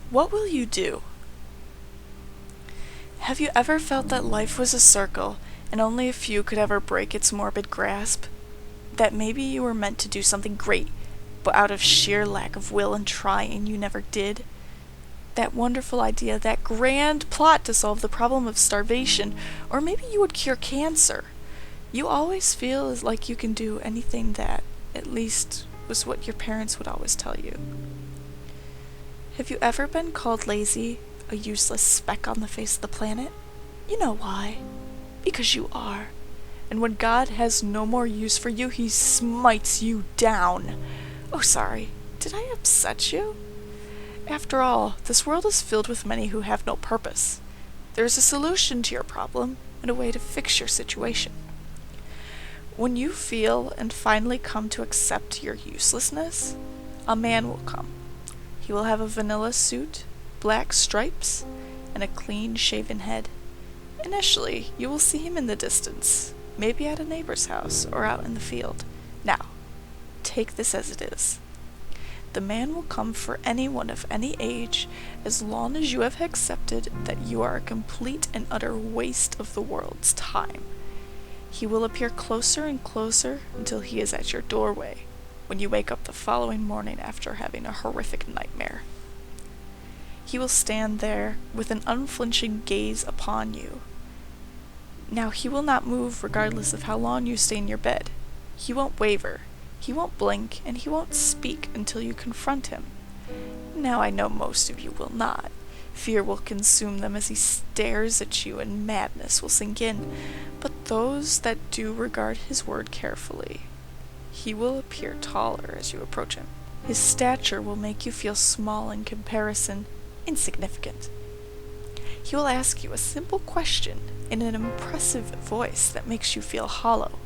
What will you do? Have you ever felt that life was a circle and only a few could ever break its morbid grasp? That maybe you were meant to do something great, but out of sheer lack of will and trying you never did? That wonderful idea, that grand plot to solve the problem of starvation, or maybe you would cure cancer. You always feel as like you can do anything that, at least, was what your parents would always tell you. Have you ever been called lazy, a useless speck on the face of the planet? You know why. Because you are. And when God has no more use for you, he smites you down. Oh, sorry. Did I upset you? After all, this world is filled with many who have no purpose. There is a solution to your problem and a way to fix your situation. When you feel and finally come to accept your uselessness, a man will come. He will have a vanilla suit, black stripes, and a clean-shaven head. Initially, you will see him in the distance, maybe at a neighbor's house or out in the field. Now, take this as it is. The man will come for anyone of any age, as long as you have accepted that you are a complete and utter waste of the world's time. He will appear closer and closer until he is at your doorway, when you wake up the following morning after having a horrific nightmare. He will stand there with an unflinching gaze upon you. Now he will not move regardless of how long you stay in your bed. He won't waver. He won't blink, and he won't speak until you confront him. Now I know most of you will not. Fear will consume them as he stares at you, and madness will sink in. But those that do regard his word carefully, he will appear taller as you approach him. His stature will make you feel small in comparison, insignificant. He will ask you a simple question in an impressive voice that makes you feel hollow.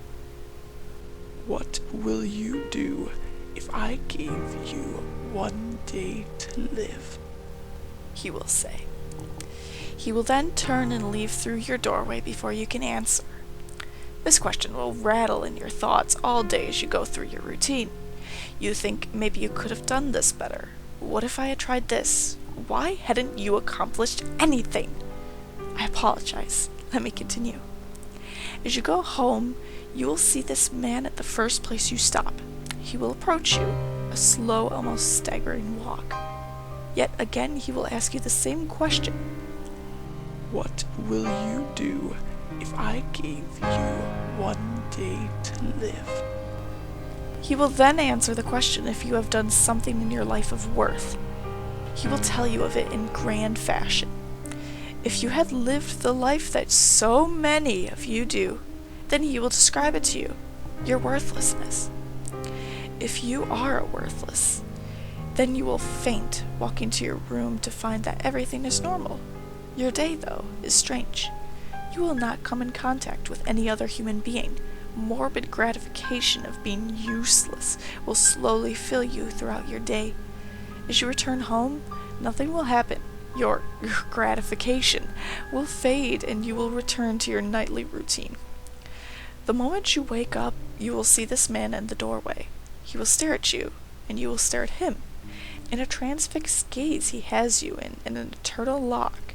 What will you do if I gave you 1 day to live? He will say. He will then turn and leave through your doorway before you can answer. This question will rattle in your thoughts all day as you go through your routine. You think maybe you could have done this better. What if I had tried this? Why hadn't you accomplished anything? I apologize. Let me continue. As you go home, you will see this man at the first place you stop. He will approach you, a slow, almost staggering walk. Yet again he will ask you the same question. What will you do if I gave you 1 day to live? He will then answer the question if you have done something in your life of worth. He will tell you of it in grand fashion. If you had lived the life that so many of you do, then he will describe it to you, your worthlessness. If you are worthless, then you will faint walking to your room to find that everything is normal. Your day, though, is strange. You will not come in contact with any other human being. Morbid gratification of being useless will slowly fill you throughout your day. As you return home, nothing will happen. Your gratification will fade and you will return to your nightly routine. The moment you wake up, you will see this man in the doorway. He will stare at you, and you will stare at him. In a transfixed gaze he has you in an eternal lock.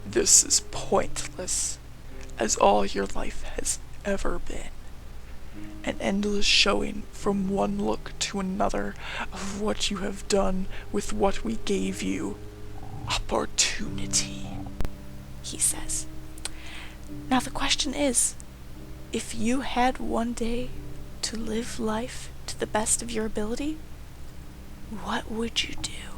This is pointless, as all your life has ever been. An endless showing from one look to another of what you have done with what we gave you. Opportunity, He says. Now the question is, if you had 1 day to live life to the best of your ability, what would you do?